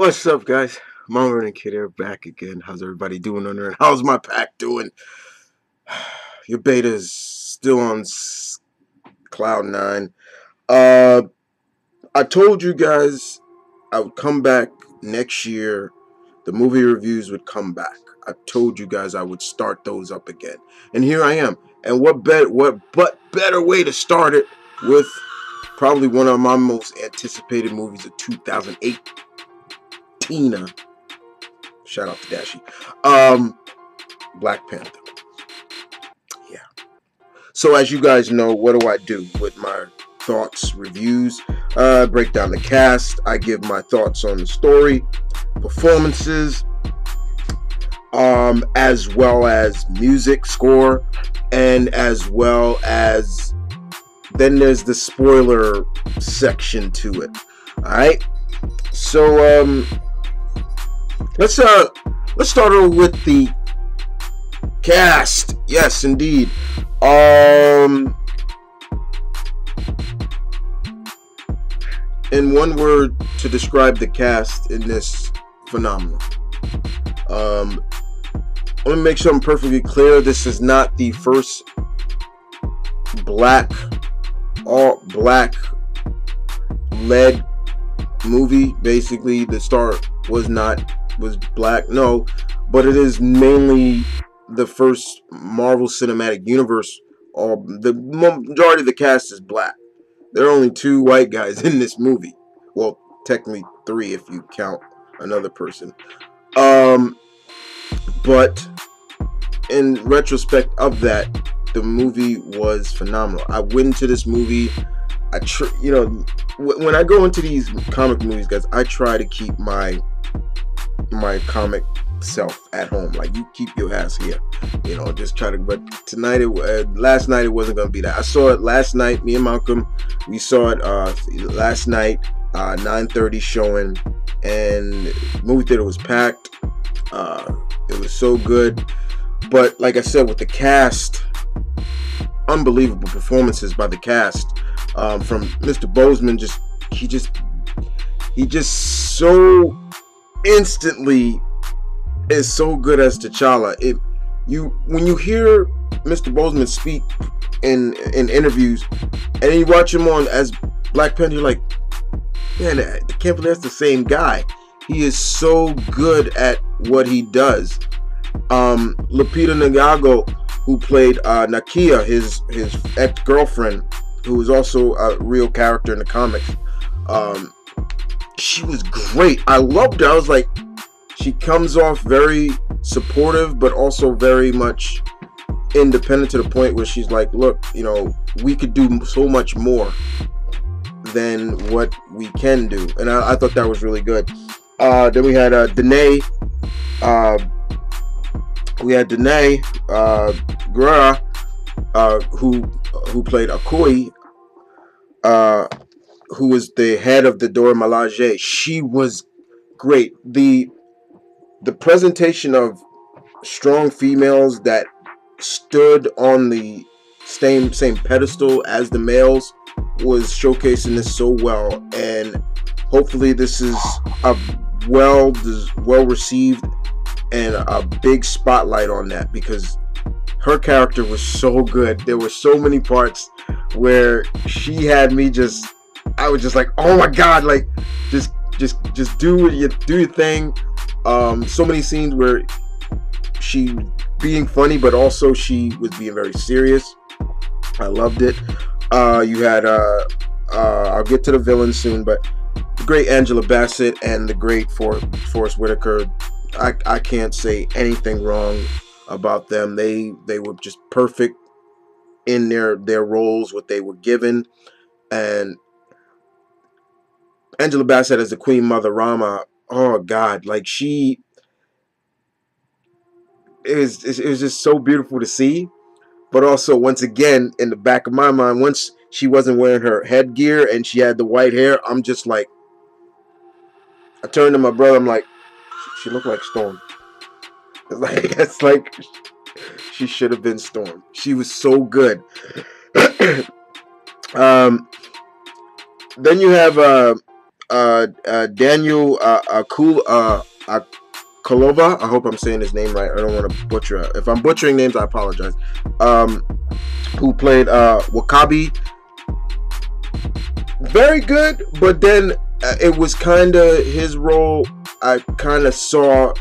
What's up, guys? Vernon and Kid here, back again. How's everybody doing on there? And how's my pack doing? Your beta is still on cloud 9. I told you guys I would come back next year. The movie reviews would come back. I told you guys I would start those up again, and here I am. And what better way to start it with probably one of my most anticipated movies of 2008. Tina. Shout out to Dashi. Black Panther. Yeah. So as you guys know, what do I do with my thoughts, reviews? Break down the cast. I give my thoughts on the story, performances, as well as music, score, and as well as then there's the spoiler section to it. Alright? So let's start over with the cast. Yes, indeed. In one word to describe the cast in this, phenomenal. Let me make sure I'm perfectly clear. This is not the first all black led movie. Basically, the star was black, no, but it is mainly the first Marvel Cinematic Universe. The majority of the cast is black. There are only 2 white guys in this movie. Well, technically 3 if you count another person. But in retrospect of that, the movie was phenomenal. I went into this movie. When I go into these comic movies, guys, I try to keep my comic self at home. Like, you keep your ass here, just try to. But tonight, last night, it wasn't gonna be that. I saw it last night. Me and Malcolm, we saw it last night, 9:30 showing, and movie theater was packed. It was so good. But like I said, with the cast, unbelievable performances by the cast. From Mr. Boseman, he just so instantly is so good as T'Challa. When you hear Mr. Boseman speak in interviews, and then you watch him on as Black Panther, you're like, man, I can't believe that's the same guy. He is so good at what he does. Lupita Nyong'o, who played Nakia, his ex-girlfriend, who was also a real character in the comics. She was great. I loved her. I was like, she comes off very supportive, but also very much independent, to the point where she's like, look, we could do so much more than what we can do. And I thought that was really good. Then we had Danae. Guerra, who played Akoi, who was the head of the Dora Milaje. She was great. The presentation of strong females that stood on the same pedestal as the males was showcasing this so well, and hopefully this is a well received and a big spotlight on that, because her character was so good. There were so many parts where she had me I was just like, oh my god, like just do your thing. So many scenes where she being funny, but also she was being very serious. I loved it. You had I'll get to the villain soon, but the great Angela Bassett and the great Forrest Whitaker. I can't say anything wrong about them. They were just perfect in their roles, what they were given. And Angela Bassett as the Queen Mother Rama, oh god, like it was just so beautiful to see. But also, once again, in the back of my mind, once she wasn't wearing her headgear and she had the white hair, I'm just like, I turned to my brother, I'm like, she looked like Storm. It's like she should have been Storm. She was so good. Then you have Daniel Kolova. I hope I'm saying his name right. I don't want to butcher it. If I'm butchering names, I apologize. Who played Wakabi. Very good, but then it was kind of his role. I kind of saw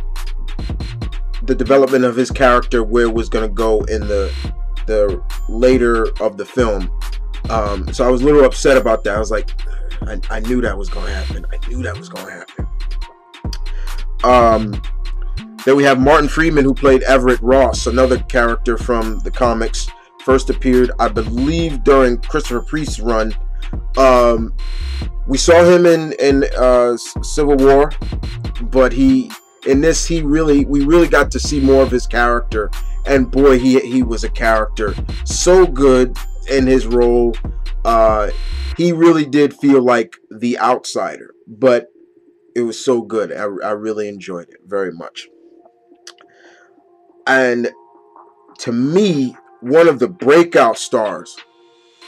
the development of his character, where it was going to go in the later of the film. So I was a little upset about that. I was like, I knew that was going to happen. I knew that was going to happen. Then we have Martin Freeman, who played Everett Ross, another character from the comics. First appeared, I believe, during Christopher Priest's run. We saw him in Civil War, but we really got to see more of his character, and boy, he was a character so good in his role. He really did feel like the outsider, but it was so good. I really enjoyed it very much. And to me, one of the breakout stars,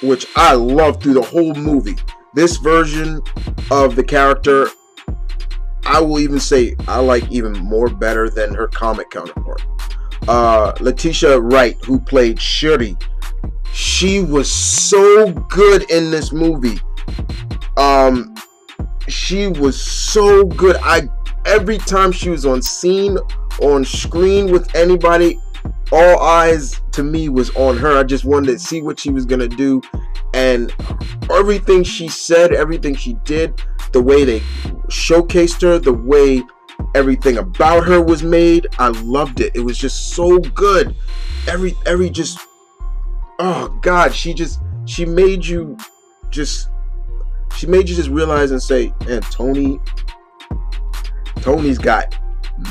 which I loved through the whole movie, this version of the character, I will even say I like even more better than her comic counterpart. Letitia Wright, who played Shuri, she was so good in this movie. She was so good. Every time she was on screen with anybody, all eyes to me was on her. I just wanted to see what she was gonna do, and everything she said, everything she did, the way they showcased her, the way everything about her was made, I loved it. It was just so good. Every just, oh God, she made you just realize and say, man, Tony's got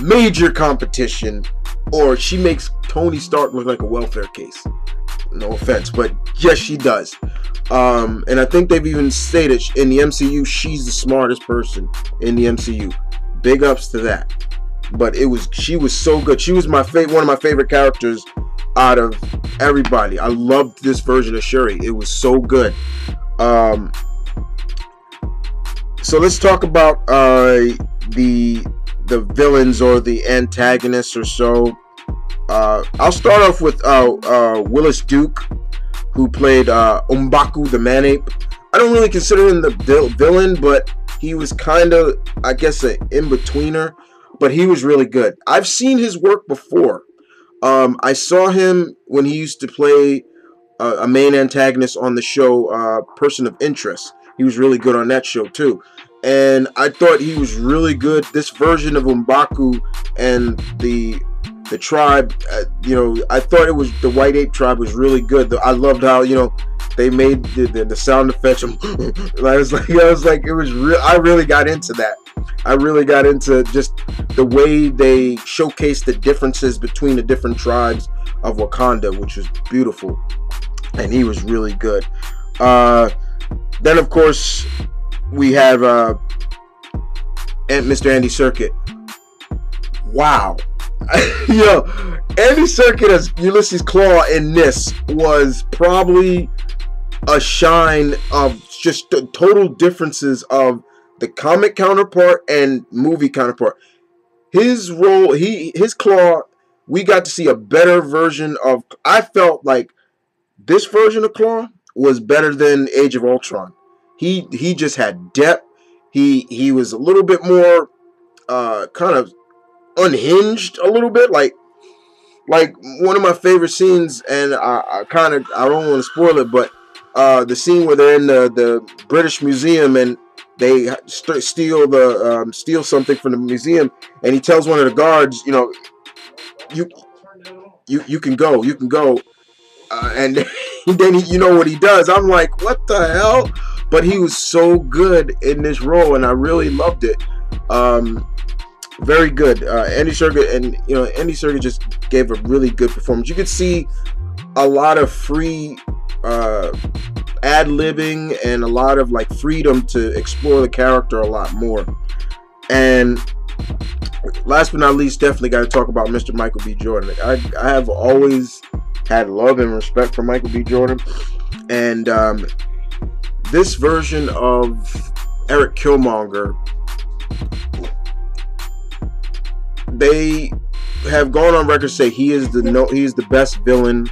major competition, or she makes Tony Stark look like a welfare case. No offense, but yes, she does. And I think they've even stated in the MCU, she's the smartest person in the MCU. Big ups to that. But she was so good. She was one of my favorite characters out of everybody. I loved this version of Shuri. It was so good. So let's talk about the villains or the antagonists or so. I'll start off with Willis Duke, who played M'Baku the Man-Ape. I don't really consider him the villain, but he was kind of, I guess, an in-betweener. But he was really good. I've seen his work before. I saw him when he used to play a main antagonist on the show Person of Interest. He was really good on that show too. And I thought he was really good. This version of M'Baku and the tribe, I thought it was the White Ape tribe was really good. I loved how, they made the sound effects. I was like, it was real. I really got into that. I really got into just the way they showcased the differences between the different tribes of Wakanda, which was beautiful. And he was really good. Then, of course, we have Mr. Andy Serkis. Wow. Andy Serkis as Ulysses Claw in this was probably a shine of just the total differences of the comic counterpart and movie counterpart. His role, his Claw, we got to see a better version of. I felt like this version of Claw was better than Age of Ultron. He just had depth. He was a little bit more kind of unhinged a little bit, like one of my favorite scenes, and I don't want to spoil it, but the scene where they're in the British Museum and they steal something from the museum, and he tells one of the guards, you can go, and then you know what he does. I'm like, what the hell? But he was so good in this role, and I really loved it. Very good. Andy Serkis just gave a really good performance. You could see a lot of free ad-libbing and a lot of freedom to explore the character a lot more. And last but not least, definitely got to talk about Mr. Michael B. Jordan. I have always had love and respect for Michael B. Jordan, and this version of Eric Killmonger, they have gone on record to say he is the best villain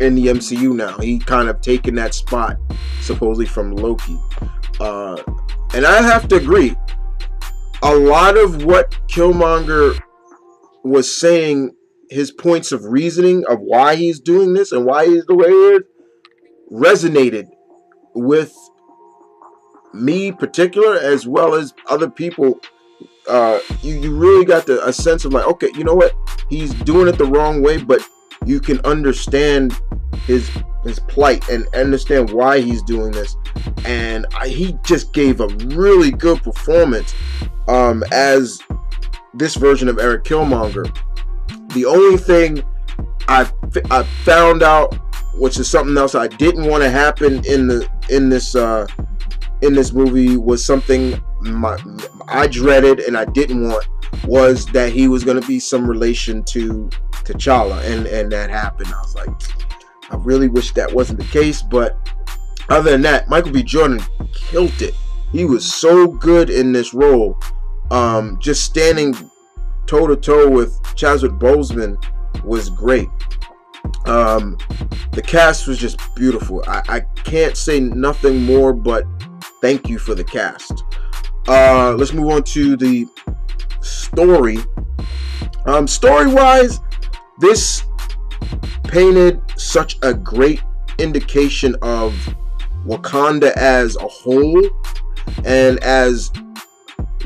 in the MCU now. He kind of taken that spot supposedly from Loki, and I have to agree. A lot of what Killmonger was saying, his points of reasoning of why he's doing this and why he's the way he is, resonated with me particular as well as other people. You really got a sense of like, okay, you know what, he's doing it the wrong way, but you can understand his plight and understand why he's doing this. And he just gave a really good performance as this version of Eric Killmonger. The only thing I found out, which is something else I didn't want to happen in this movie, was something I dreaded and I didn't want, was that he was going to be some relation to T'Challa, and that happened. I was like, I really wish that wasn't the case, but other than that, Michael B. Jordan killed it. He was so good in this role. Just standing toe to toe with Chadwick Boseman was great. The cast was just beautiful. I can't say nothing more but thank you for the cast. Let's move on to the story. Story-wise, this painted such a great indication of Wakanda as a whole, and as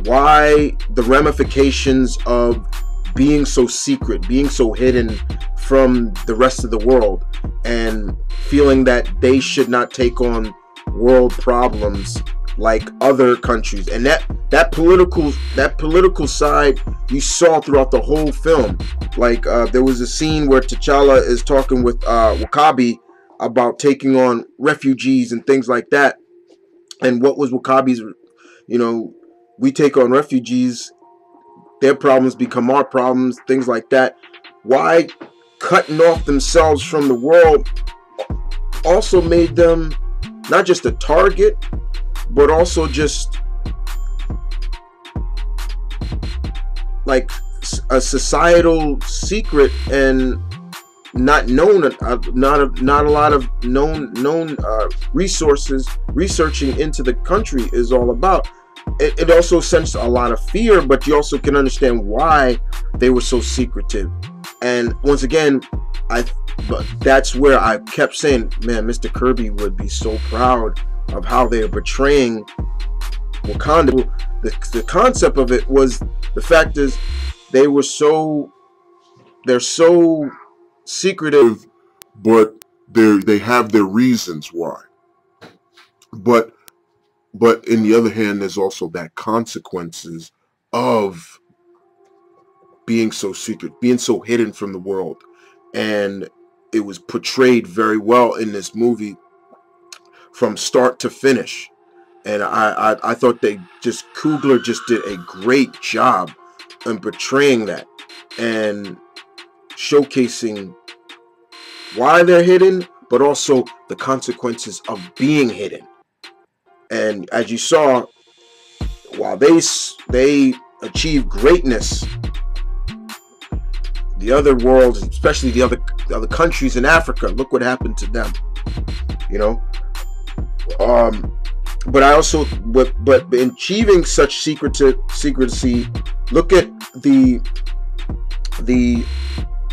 why the ramifications of being so secret, being so hidden from the rest of the world, and feeling that they should not take on world problems like other countries. And that political side you saw throughout the whole film. Like there was a scene where T'Challa is talking with W'Kabi about taking on refugees and things like that. And what was W'Kabi's, we take on refugees, their problems become our problems, things like that. Why cutting off themselves from the world also made them not just a target, but also just like a societal secret, and not known, not a lot of known resources. Researching into the country is all about. It also sends a lot of fear, but you also can understand why they were so secretive. And once again, but that's where I kept saying, man, Mr. Kirby would be so proud of how they are portraying Wakanda. The concept of it was, the fact is, they're so secretive, but they have their reasons why. But in the other hand, there's also that consequences of being so secret, being so hidden from the world. And it was portrayed very well in this movie from start to finish. And I thought Coogler just did a great job in portraying that and showcasing why they're hidden, but also the consequences of being hidden. And as you saw, while they achieve greatness, the other worlds, especially the other countries in Africa, look what happened to them. But I also, but in achieving such secrecy, look at the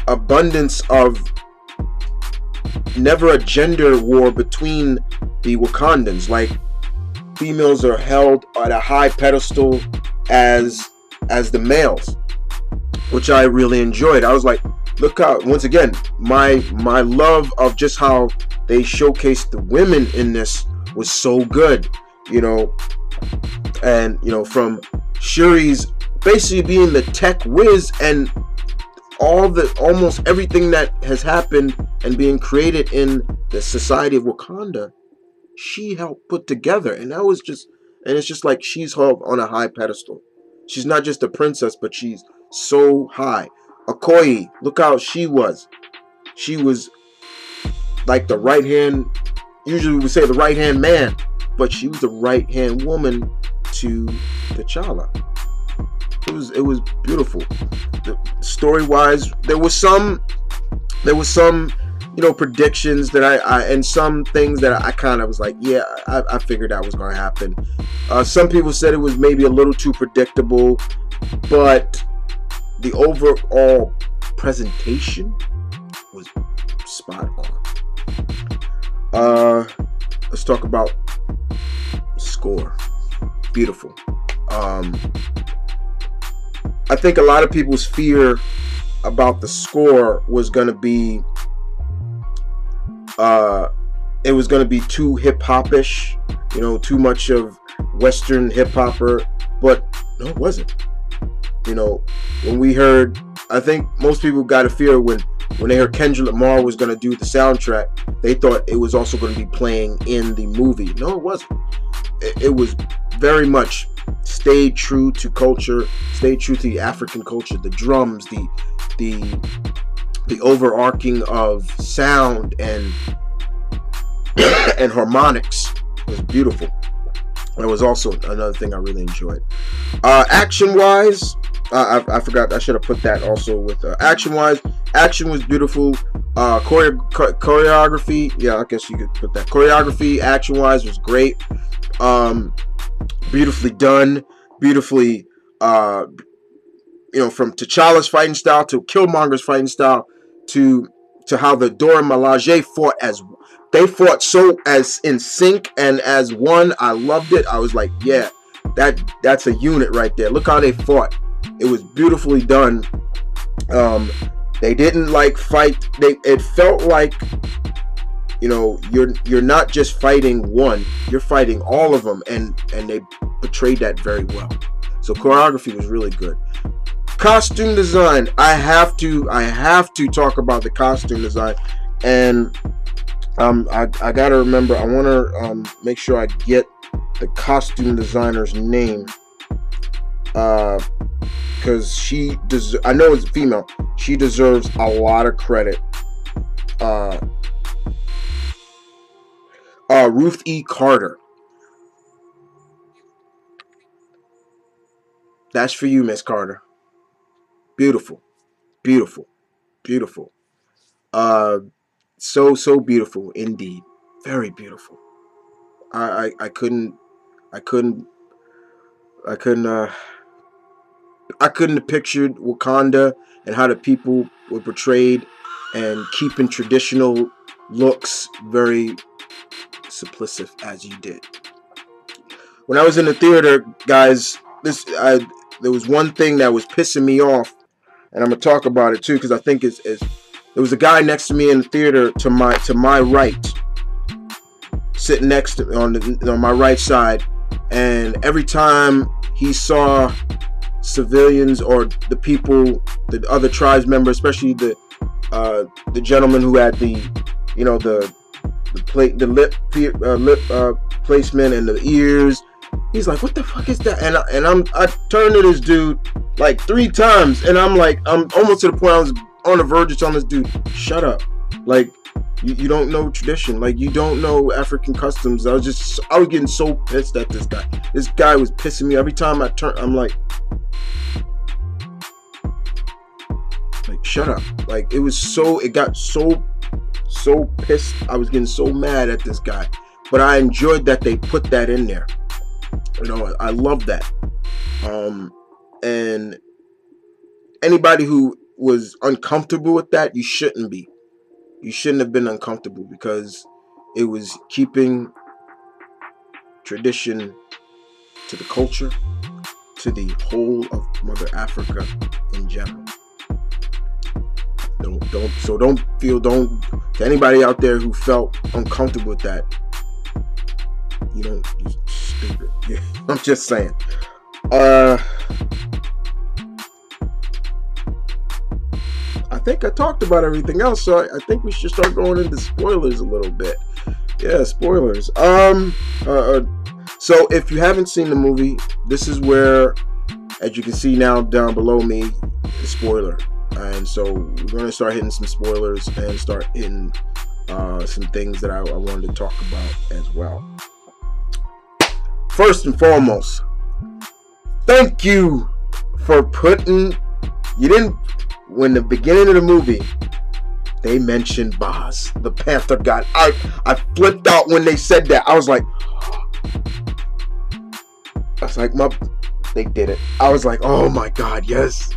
abundance of never a gender war between the Wakandans. Like, females are held at a high pedestal as the males, which I really enjoyed. I was like, look how, once again, my love of just how they showcased the women in this was so good, and from Shuri's basically being the tech whiz, and almost everything that has happened and being created in the society of Wakanda, she helped put together. And that was just, and it's just like she's held on a high pedestal. She's not just a princess, but she's so high. Okoye, look how she was. She was like the right hand, usually we say the right hand man but she was the right hand woman to T'Challa. It was beautiful. Story wise, there was some predictions that I and some things that I kind of was like, yeah, I figured that was going to happen. Some people said it was maybe a little too predictable, but the overall presentation was spot on. Let's talk about score. Beautiful. I think a lot of people's fear about the score was going to be it was going to be too hip-hop-ish, too much of Western hip-hopper, but no, it wasn't. When we heard, I think most people got a fear when they heard Kendrick Lamar was going to do the soundtrack, they thought it was also going to be playing in the movie. No, it wasn't. It was very much stayed true to culture, stayed true to the African culture, the drums, the overarching of sound and and harmonics was beautiful. That was also another thing I really enjoyed. Action-wise, I forgot. I should have put that also with action-wise. Action was beautiful. Choreography, yeah, I guess you could put that. Choreography, action-wise, was great. Beautifully done. Beautifully, from T'Challa's fighting style to Killmonger's fighting style to how the Dora Milaje fought they fought so as in sync and as one. I loved it. I was like, yeah, that's a unit right there. Look how they fought. It was beautifully done. They didn't fight. It felt like, you're not just fighting one. You're fighting all of them, and they portrayed that very well. So choreography was really good. Costume design. I have to talk about the costume design, and I gotta remember. I want to make sure I get the costume designer's name, because I know it's female. She deserves a lot of credit. Ruth E. Carter. That's for you, Miss Carter. Beautiful, beautiful, beautiful. So beautiful indeed. Very beautiful. I couldn't have pictured Wakanda and how the people were portrayed and keeping traditional looks very simplistic as you did. When I was in the theater, guys, there was one thing that was pissing me off, and I'm gonna talk about it too because I think there was a guy next to me in the theater to my right, sitting next to on my right side, and every time he saw civilians or the people, the other tribes members, especially the gentleman who had the lip placement and the ears, he's like, what the fuck is that? And I turned to this dude like 3 times, and I'm almost to the point I was on the verge of telling this dude, shut up. Like, you don't know tradition. Like, you don't know African customs. I was getting so pissed at this guy. This guy was pissing me. Every time I turn, I'm like, shut up. Like, it got so pissed. I was getting so mad at this guy. But I enjoyed that they put that in there. I love that. And anybody who was uncomfortable with that, you shouldn't be. You shouldn't have been uncomfortable, because it was keeping tradition to the culture, to the whole of Mother Africa in general. Don't feel to anybody out there who felt uncomfortable with that, you're stupid. Yeah, I'm just saying. I think I talked about everything else, so I think we should start going into spoilers a little bit. Yeah, spoilers. So if you haven't seen the movie, this is where, as you can see now down below me, the spoiler. And so we're going to start hitting some spoilers and start hitting some things that I wanted to talk about as well. first and foremost, thank you for putting. You didn't. When the beginning of the movie, they mentioned Boz, the Panther God. I flipped out when they said that. I was like, they did it. I was like, oh my God, yes.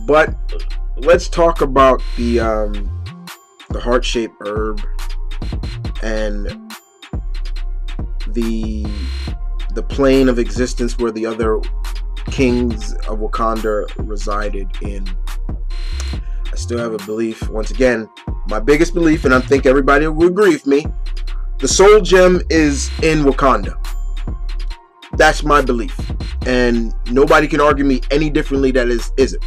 But let's talk about the heart-shaped herb and the plane of existence where the other kings of Wakanda resided in. I still have a belief, once again, my biggest belief, and I think everybody will agree with me, the soul gem is in Wakanda. That's my belief, and nobody can argue me any differently that isn't.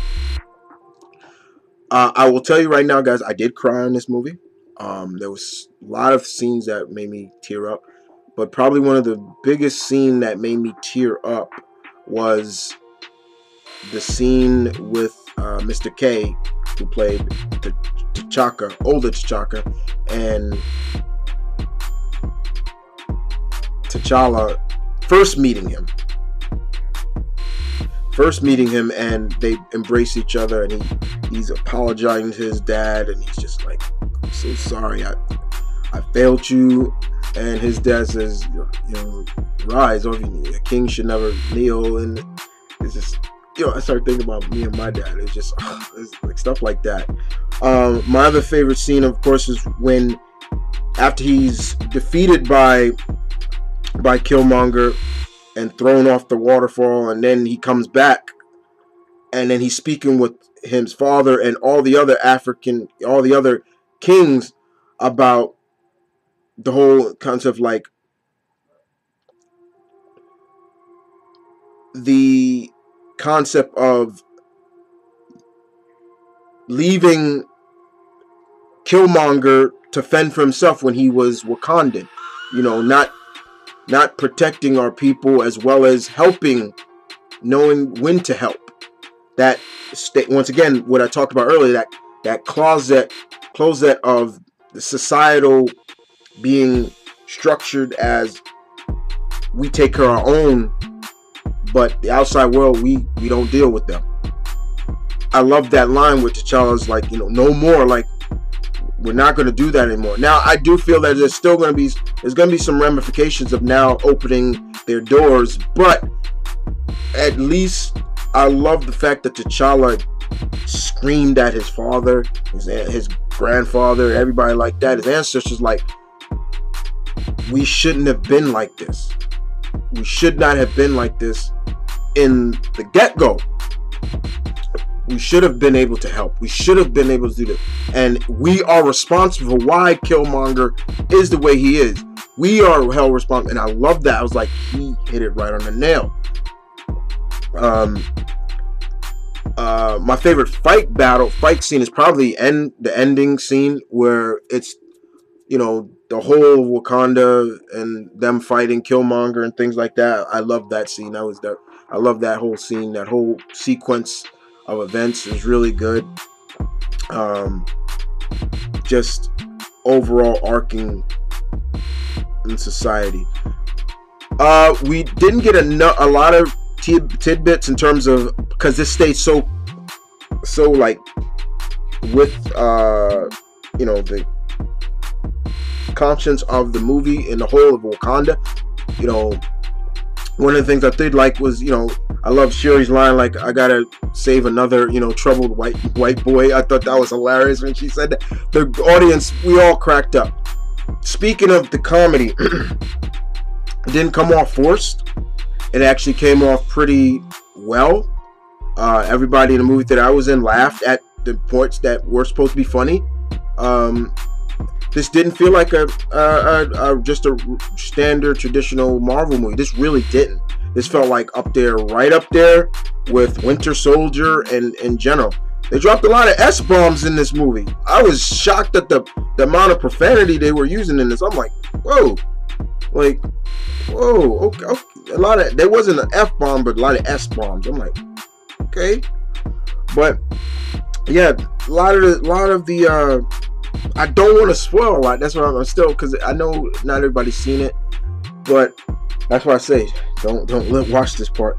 I will tell you right now, guys, I did cry in this movie. There was a lot of scenes that made me tear up, but probably one of the biggest scenes that made me tear up was the scene with Mr. K, who played T'Chaka, older T'Chaka, and T'Challa first meeting him, and they embrace each other, and he's apologizing to his dad, and he's just like, I'm so sorry, I failed you. And his dad says, rise, or a king should never kneel. And it's just, I started thinking about me and my dad. It's just it's like stuff like that. My other favorite scene, of course, is when after he's defeated by Killmonger and thrown off the waterfall, and then he comes back, and then he's speaking with his father and all the other kings about the whole concept, like the concept of leaving Killmonger to fend for himself when he was Wakandan, not protecting our people as well as helping, knowing when to help. That once again, what I talked about earlier, that closet of the societal being structured as we take care of our own, but the outside world, we don't deal with them. I love that line where T'Challa's like, no more, like, we're not going to do that anymore. Now, I do feel that there's going to be some ramifications of now opening their doors, but at least I love the fact that T'Challa screamed at his father, his grandfather, everybody like that, his ancestors, like, we shouldn't have been like this. We should not have been like this in the get-go. We should have been able to help. We should have been able to do this. And we are responsible for why Killmonger is the way he is. We are held responsible. And I love that. I was like, he hit it right on the nail. My favorite fight scene is probably the ending scene where it's, the whole Wakanda and them fighting Killmonger and things like that. I love that scene. I love that whole scene. That whole sequence of events is really good. Just overall arcing in society. We didn't get a lot of tidbits in terms of, because this stayed so like with the conscience of the movie in the whole of Wakanda. One of the things I did like was, I love Shuri's line, like, I gotta save another, troubled white boy. I thought that was hilarious when she said that. The audience, we all cracked up. Speaking of the comedy, it didn't come off forced. It actually came off pretty well. Everybody in the movie that I was in laughed at the points that were supposed to be funny. This didn't feel like just a standard traditional Marvel movie. This really didn't. This felt like right up there with Winter Soldier and in general. They dropped a lot of S-bombs in this movie. I was shocked at the amount of profanity they were using in this. I'm like, whoa. Like, whoa, okay. There wasn't an F-bomb, but a lot of S-bombs. I'm like, okay. But yeah, a lot of the I don't want to spoil a lot. That's why I'm still, because I know not everybody's seen it. But that's why I say don't watch this part.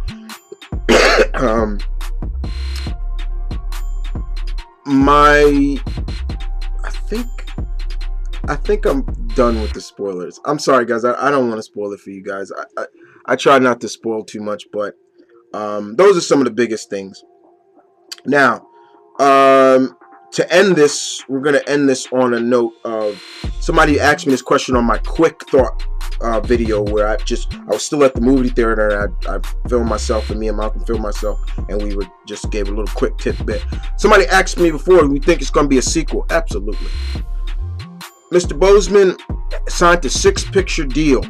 I think I'm done with the spoilers. I'm sorry, guys. I don't want to spoil it for you guys. I try not to spoil too much, but those are some of the biggest things. Now, to end this, we're going to end this on a note of somebody asked me this question on my quick thought video where I was still at the movie theater, and I filmed myself, and me and Malcolm filmed myself, and we just gave a little quick tidbit. Somebody asked me before, we think it's going to be a sequel. Absolutely. Mr. Boseman signed a 6-picture deal.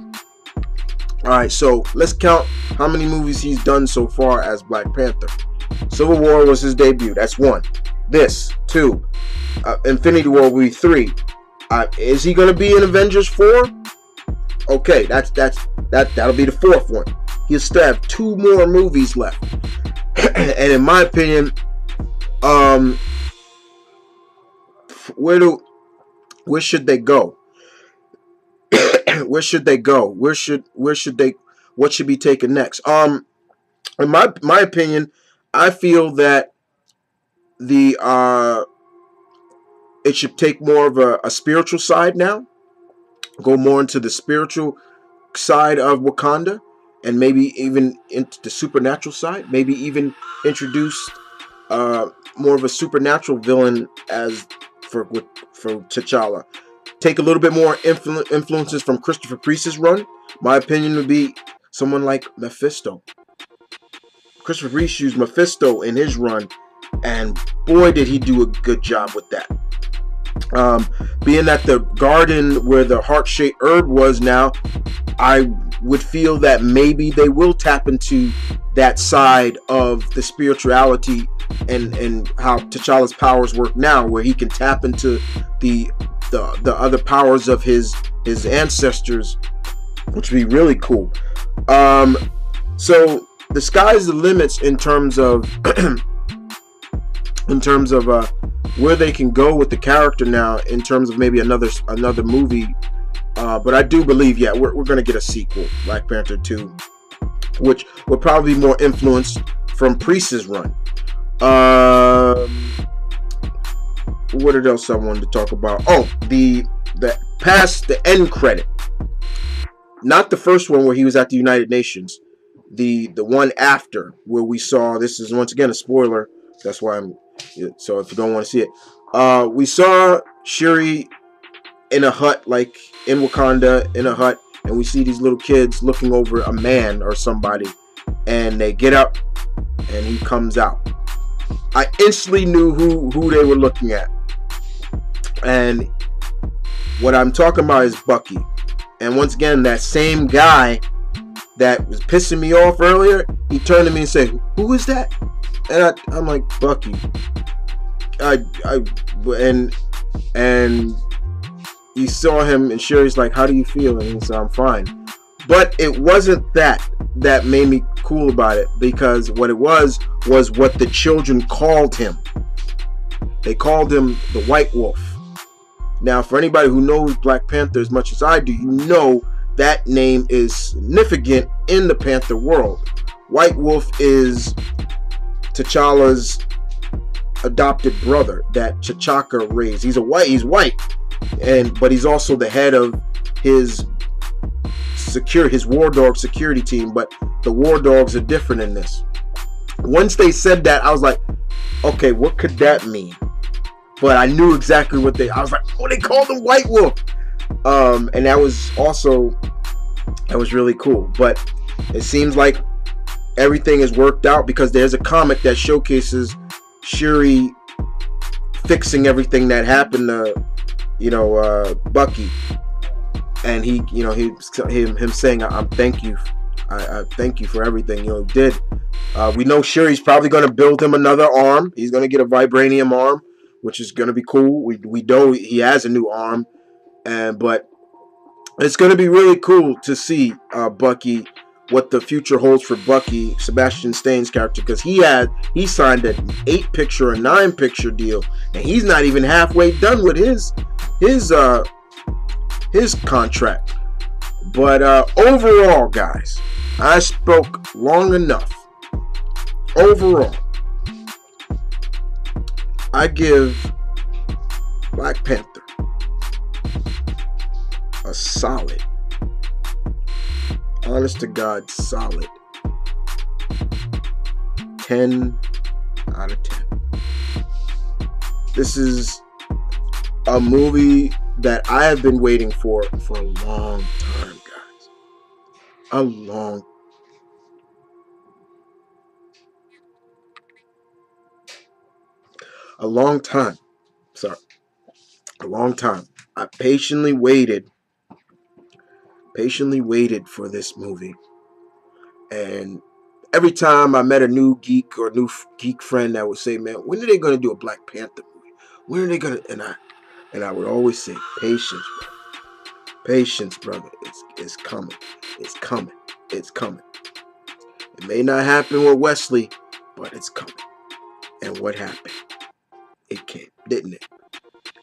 Alright, so let's count how many movies he's done so far as Black Panther. Civil War was his debut. That's 1. This, 2. Infinity War will be 3. Is he going to be in Avengers 4? Okay, that'll be the 4th one. He'll still have 2 more movies left. And in my opinion, where should they go? Where should they go? What should be taken next? In my opinion, I feel that it should take more of a spiritual side now. Go more into the spiritual side of Wakanda, and maybe even into the supernatural side. Maybe even introduce more of a supernatural villain as for T'Challa. Take a little bit more influences from Christopher Priest's run. My opinion would be someone like Mephisto. Christopher Priest used Mephisto in his run, and boy did he do a good job with that. Being at the garden where the heart-shaped herb was now, I would feel that maybe they will tap into that side of the spirituality and how T'Challa's powers work now, where he can tap into the other powers of his ancestors, which would be really cool. So the sky's the limits in terms of where they can go with the character now, in terms of maybe another movie. But I do believe, yeah, we're going to get a sequel, Black Panther 2, which will probably be more influenced from Priest's run. What else I wanted to talk about? Oh, the end credit. Not the first one where he was at the United Nations. The one after, where we saw, this is once again a spoiler, that's why so if you don't want to see it, we saw Shuri in a hut, like in Wakanda, in a hut, and we see these little kids looking over a man or somebody, and they get up and he comes out. I instantly knew who they were looking at, and what I'm talking about is Bucky. And once again, that same guy that was pissing me off earlier, he turned to me and said, "Who is that?" And I'm like, "Bucky." And he saw him, and Shuri's like, "How do you feel?" And he said, "I'm fine." But it wasn't that made me cool about it, because what it was what the children called him. They called him the White Wolf. Now, for anybody who knows Black Panther as much as I do, you know that name is significant in the Panther world. White Wolf is T'Challa's adopted brother that T'Chaka raised. He's white, but he's also the head of his War Dog security team. But the War Dogs are different in this. Once they said that, I was like, okay, what could that mean? But I knew exactly what I was like, oh, they called him White Wolf. And that was really cool. But it seems like everything is worked out, because there's a comic that showcases Shuri fixing everything that happened to, Bucky. And him saying, I thank you for everything you did. We know Shuri's probably going to build him another arm. He's going to get a vibranium arm, which is going to be cool. We know he has a new arm, but it's going to be really cool to see Bucky, what the future holds for Bucky, Sebastian Stan's character, because he signed an 8-picture or 9-picture deal, and he's not even halfway done with his contract. But overall, guys, I spoke long enough. Overall, I give Black Panther a solid, honest to God, solid 10 out of 10. This is a movie that I have been waiting for a long time, guys. A long time. Sorry. A long time. I patiently waited for this movie. And every time I met a new geek or new geek friend that would say, man, when are they going to do a Black Panther movie? When are they going to... And I would always say, patience, brother. Patience, brother. It's coming. It's coming. It's coming. It may not happen with Wesley, but it's coming. And what happened? It came, didn't it?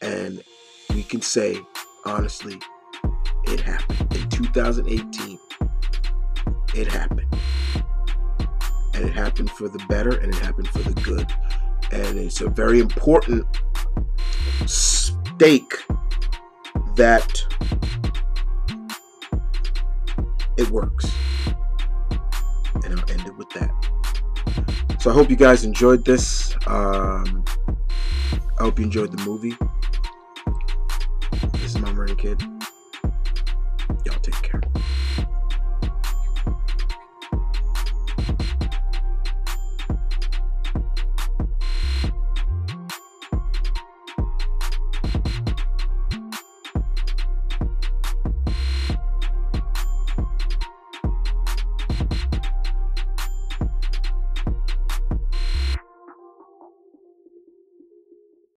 And we can say, honestly, it happened. In 2018, it happened. And it happened for the better, and it happened for the good. And it's a very important stake that it works. And I'll end it with that. So I hope you guys enjoyed this. I hope you enjoyed the movie. This is my Vernon Kid.